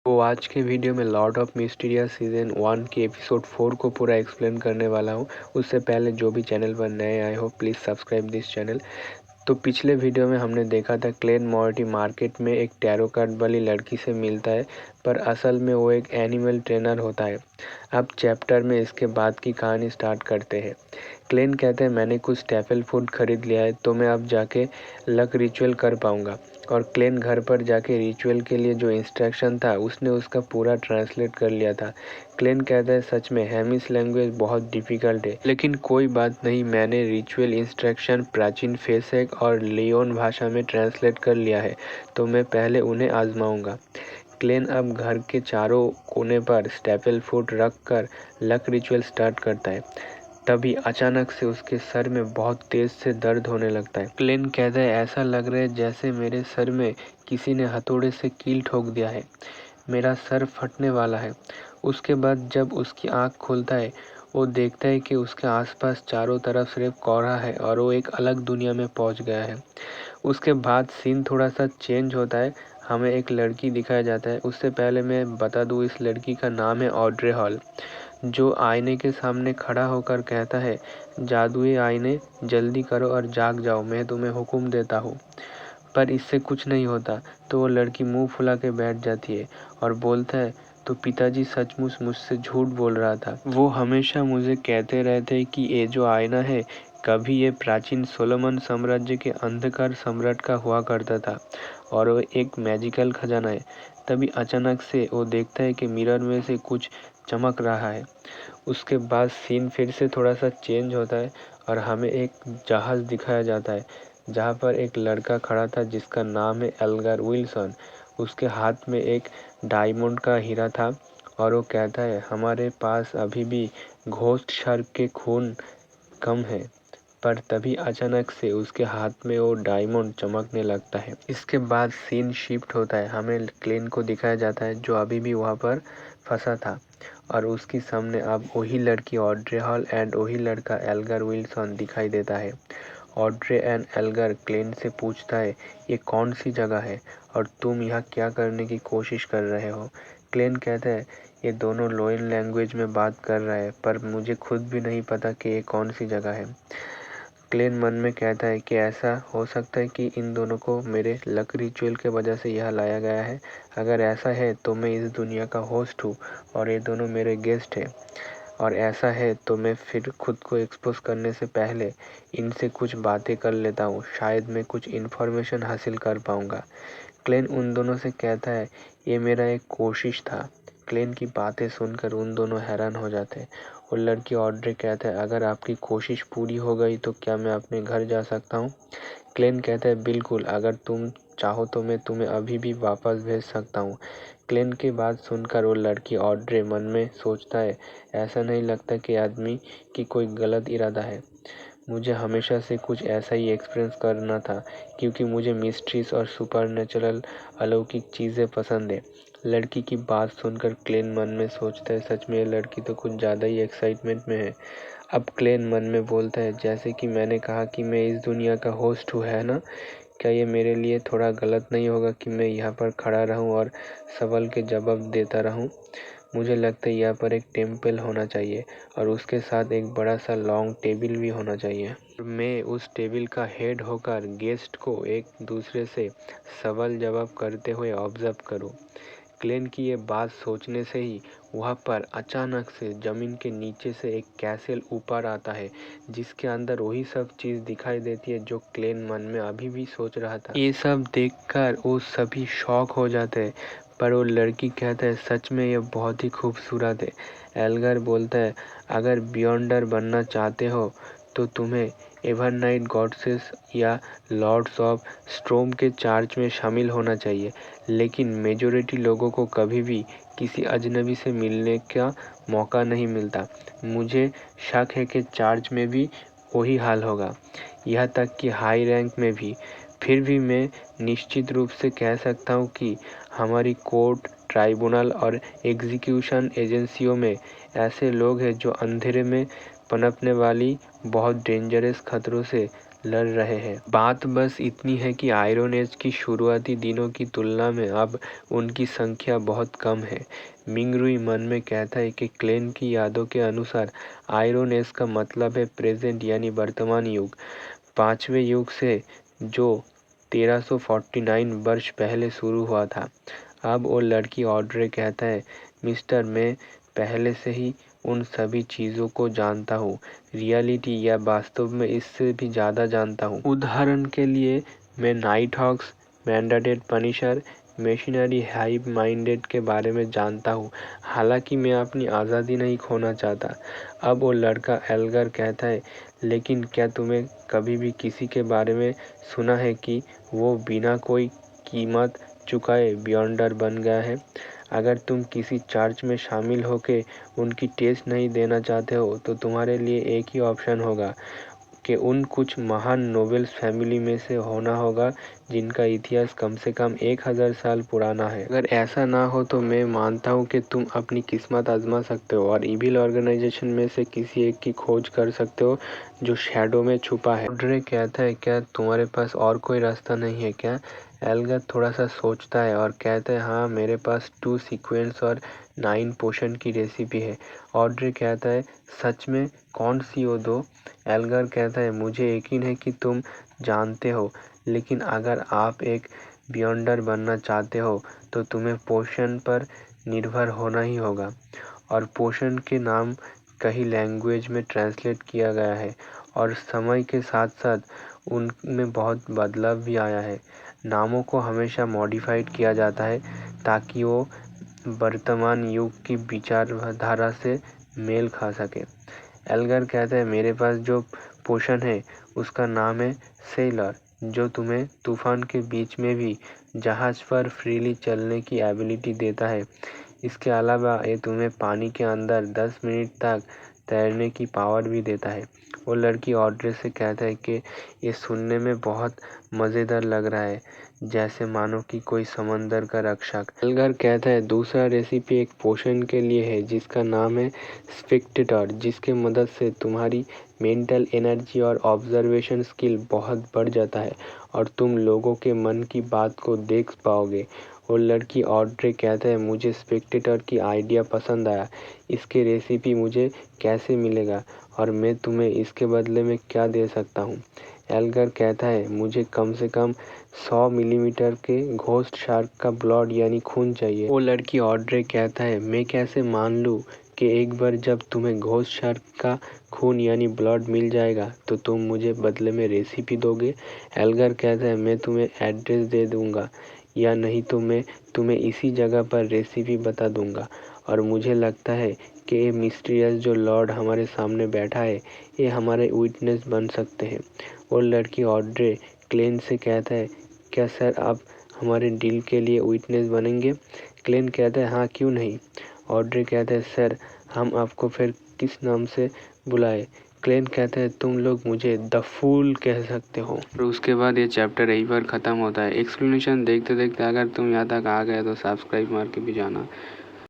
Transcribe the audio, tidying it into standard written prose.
तो आज के वीडियो में लॉर्ड ऑफ मिस्टीरियस सीजन 1 के एपिसोड 4 को पूरा एक्सप्लेन करने वाला हूँ। उससे पहले जो भी चैनल पर नए आए हो प्लीज़ सब्सक्राइब दिस चैनल। तो पिछले वीडियो में हमने देखा था क्लेन मॉर्टी मार्केट में एक टैरो कार्ड वाली लड़की से मिलता है, पर असल में वो एक एनिमल ट्रेनर होता है। अब चैप्टर में इसके बाद की कहानी स्टार्ट करते हैं। क्लेन कहते हैं मैंने कुछ स्टेपल फूड खरीद लिया है, तो मैं अब जाके लक रिचुअल कर पाऊँगा। और क्लेन घर पर जाके रिचुअल के लिए जो इंस्ट्रक्शन था उसने उसका पूरा ट्रांसलेट कर लिया था। क्लेन कहता है सच में हैमिस लैंग्वेज बहुत डिफ़िकल्ट है, लेकिन कोई बात नहीं, मैंने रिचुअल इंस्ट्रक्शन प्राचीन फेसेक और लियोन भाषा में ट्रांसलेट कर लिया है, तो मैं पहले उन्हें आजमाऊंगा। क्लेन अब घर के चारों कोने पर स्टेपल फूड रख कर लक रिचुअल स्टार्ट करता है। तभी अचानक से उसके सर में बहुत तेज से दर्द होने लगता है। क्लेन कहता है ऐसा लग रहा है जैसे मेरे सर में किसी ने हथौड़े से कील ठोक दिया है, मेरा सर फटने वाला है। उसके बाद जब उसकी आँख खुलता है वो देखता है कि उसके आसपास चारों तरफ सिर्फ कोहरा है और वो एक अलग दुनिया में पहुंच गया है। उसके बाद सीन थोड़ा सा चेंज होता है, हमें एक लड़की दिखाया जाता है। उससे पहले मैं बता दूं इस लड़की का नाम है ऑड्रे हॉल, जो आईने के सामने खड़ा होकर कहता है जादुई आईने जल्दी करो और जाग जाओ, मैं तुम्हें हुक्म देता हूँ। पर इससे कुछ नहीं होता, तो वो लड़की मुंह फुला के बैठ जाती है और बोलता है तो पिताजी सचमुच मुझसे झूठ बोल रहा था। वो हमेशा मुझे कहते रहते कि ये जो आईना है कभी ये प्राचीन सोलोमन साम्राज्य के अंधकार सम्राट का हुआ करता था और वो एक मैजिकल खजाना है। तभी अचानक से वो देखता है कि मिरर में से कुछ चमक रहा है। उसके बाद सीन फिर से थोड़ा सा चेंज होता है और हमें एक जहाज़ दिखाया जाता है, जहाँ पर एक लड़का खड़ा था जिसका नाम है एल्गर विल्सन। उसके हाथ में एक डायमंड का हीरा था और वो कहता है हमारे पास अभी भी घोस्ट शार्क के खून कम है। पर तभी अचानक से उसके हाथ में वो डायमंड चमकने लगता है। इसके बाद सीन शिफ्ट होता है, हमें क्लेन को दिखाया जाता है जो अभी भी वहाँ पर फंसा था और उसके सामने अब वही लड़की ऑड्रे हॉल एंड वही लड़का एल्गर विल्सन दिखाई देता है। ऑड्रे एंड एल्गर क्लेन से पूछता है ये कौन सी जगह है और तुम यहाँ क्या करने की कोशिश कर रहे हो। क्लेन कहता है ये दोनों लोयन लैंग्वेज में बात कर रहा है, पर मुझे खुद भी नहीं पता कि ये कौन सी जगह है। क्लेन मन में कहता है कि ऐसा हो सकता है कि इन दोनों को मेरे लक रिचुअल के वजह से यहाँ लाया गया है। अगर ऐसा है तो मैं इस दुनिया का होस्ट हूँ और ये दोनों मेरे गेस्ट हैं, और ऐसा है तो मैं फिर खुद को एक्सपोज करने से पहले इनसे कुछ बातें कर लेता हूँ, शायद मैं कुछ इन्फॉर्मेशन हासिल कर पाऊँगा। क्लेन उन दोनों से कहता है ये मेरा एक कोशिश था। क्लेन की बातें सुनकर उन दोनों हैरान हो जाते हैं और लड़की ऑड्रे कहता है अगर आपकी कोशिश पूरी हो गई तो क्या मैं अपने घर जा सकता हूँ। क्लेन कहता है बिल्कुल, अगर तुम चाहो तो मैं तुम्हें अभी भी वापस भेज सकता हूँ। क्लेन की बात सुनकर वो लड़की ऑड्रे मन में सोचता है ऐसा नहीं लगता कि आदमी की कोई गलत इरादा है। मुझे हमेशा से कुछ ऐसा ही एक्सपीरियंस करना था, क्योंकि मुझे मिस्ट्रीज और सुपरनेचुरल अलौकिक चीज़ें पसंद है। लड़की की बात सुनकर क्लेन मन में सोचता है सच में ये लड़की तो कुछ ज़्यादा ही एक्साइटमेंट में है। अब क्लेन मन में बोलता है जैसे कि मैंने कहा कि मैं इस दुनिया का होस्ट हूँ, है ना? क्या ये मेरे लिए थोड़ा गलत नहीं होगा कि मैं यहाँ पर खड़ा रहूँ और सवाल के जवाब देता रहूँ? मुझे लगता है यहाँ पर एक टेम्पल होना चाहिए और उसके साथ एक बड़ा सा लॉन्ग टेबल भी होना चाहिए। मैं उस टेबल का हेड होकर गेस्ट को एक दूसरे से सवाल जवाब करते हुए ऑब्जर्व करूं। क्लेन की ये बात सोचने से ही वहाँ पर अचानक से ज़मीन के नीचे से एक कैसल ऊपर आता है, जिसके अंदर वही सब चीज़ दिखाई देती है जो क्लेन मन में अभी भी सोच रहा था। ये सब देखकर वो सभी शॉक हो जाते हैं, पर वो लड़की कहता है सच में ये बहुत ही खूबसूरत है। एल्गर बोलता है अगर बियॉन्डर बनना चाहते हो तो तुम्हें एवरनाइट गॉडेसेस या लॉर्ड्स ऑफ स्ट्रोम के चार्ज में शामिल होना चाहिए, लेकिन मेजॉरिटी लोगों को कभी भी किसी अजनबी से मिलने का मौका नहीं मिलता। मुझे शक है कि चार्ज में भी वही हाल होगा, यहाँ तक कि हाई रैंक में भी। फिर भी मैं निश्चित रूप से कह सकता हूँ कि हमारी कोर्ट, ट्राइब्यूनल और एग्जीक्यूशन एजेंसियों में ऐसे लोग हैं जो अंधेरे में पनपने वाली बहुत डेंजरस खतरों से लड़ रहे हैं। बात बस इतनी है कि आयरन एज की शुरुआती दिनों की तुलना में अब उनकी संख्या बहुत कम है। मिंगरुई मन में कहता है कि क्लेन की यादों के अनुसार आयरन एज का मतलब है प्रेजेंट यानी वर्तमान युग, 5वें युग से जो 1349 वर्ष पहले शुरू हुआ था। अब वो लड़की ऑड्रे कहता है, मिस्टर, मैं पहले से ही उन सभी चीज़ों को जानता हूँ, रियलिटी या वास्तव में इससे भी ज़्यादा जानता हूँ। उदाहरण के लिए मैं night hawks, mandated punisher, machinery hive minded के बारे में जानता हूँ, हालांकि मैं अपनी आज़ादी नहीं खोना चाहता। अब वो लड़का एल्गर कहता है, लेकिन क्या तुमने कभी भी किसी के बारे में सुना है कि वो बिना कोई कीमत चुकाए बियॉन्डर बन गया है? अगर तुम किसी चर्च में शामिल होकर उनकी टेस्ट नहीं देना चाहते हो तो तुम्हारे लिए एक ही ऑप्शन होगा कि उन कुछ महान नोबेल्स फैमिली में से होना होगा जिनका इतिहास कम से कम 1000 साल पुराना है। अगर ऐसा ना हो तो मैं मानता हूँ कि तुम अपनी किस्मत आजमा सकते हो और इविल ऑर्गेनाइजेशन में से किसी एक की खोज कर सकते हो जो शैडो में छुपा है। ऑड्रे कहता है, क्या तुम्हारे पास और कोई रास्ता नहीं है क्या? एल्गर थोड़ा सा सोचता है और कहता है, हाँ, मेरे पास 2 सीक्वेंस और 9 पोशन की रेसिपी है। ऑड्रे कहता है, सच में? कौन सी वो 2? एल्गर कहता है, मुझे यकीन है कि तुम जानते हो, लेकिन अगर आप एक बियॉन्डर बनना चाहते हो तो तुम्हें पोशन पर निर्भर होना ही होगा। और पोशन के नाम कई लैंग्वेज में ट्रांसलेट किया गया है और समय के साथ साथ उनमें बहुत बदलाव भी आया है। नामों को हमेशा मॉडिफाइड किया जाता है ताकि वो वर्तमान युग की विचारधारा से मेल खा सके। एल्गर कहता है, मेरे पास जो पोशन है उसका नाम है सेलर, जो तुम्हें तूफान के बीच में भी जहाज पर फ्रीली चलने की एबिलिटी देता है। इसके अलावा ये तुम्हें पानी के अंदर 10 मिनट तक तैरने की पावर भी देता है। वो लड़की ऑड्रे से कहता है कि ये सुनने में बहुत मज़ेदार लग रहा है, जैसे मानो कि कोई समंदर का रक्षक। एल्गर कहता है, दूसरा रेसिपी एक पोशन के लिए है जिसका नाम है स्पेक्टेटर, जिसके मदद से तुम्हारी मेंटल एनर्जी और ऑब्जर्वेशन स्किल बहुत बढ़ जाता है और तुम लोगों के मन की बात को देख पाओगे। और लड़की ऑड्रे कहता है, मुझे स्पेक्टेटर की आइडिया पसंद आया, इसके रेसिपी मुझे कैसे मिलेगा और मैं तुम्हें इसके बदले में क्या दे सकता हूँ? एल्गर कहता है, मुझे कम से कम 100 मिलीमीटर के घोस्ट शार्क का ब्लड यानी खून चाहिए। वो लड़की ऑड्रे कहता है, मैं कैसे मान लूँ कि एक बार जब तुम्हें घोस्ट शार्क का खून यानी ब्लड मिल जाएगा तो तुम मुझे बदले में रेसिपी दोगे? एल्गर कहता है, मैं तुम्हें एड्रेस दे दूंगा, या नहीं तो मैं तुम्हें इसी जगह पर रेसिपी बता दूंगा। और मुझे लगता है कि ये मिस्टीरियस जो लॉर्ड हमारे सामने बैठा है, ये हमारे विटनेस बन सकते हैं। और लड़की ऑड्रे क्लेन से कहता है, क्या सर आप हमारे डील के लिए विटनेस बनेंगे? क्लेन कहता है, हाँ, क्यों नहीं। ऑड्रे कहता है, सर हम आपको फिर किस नाम से बुलाए? क्लेन कहता है, तुम लोग मुझे द फूल कह सकते हो। और उसके बाद ये चैप्टर यहीं पर ख़त्म होता है। एक्सप्लेनेशन देखते देखते अगर तुम यहाँ तक आ गए तो सब्सक्राइब मार के भी जाना।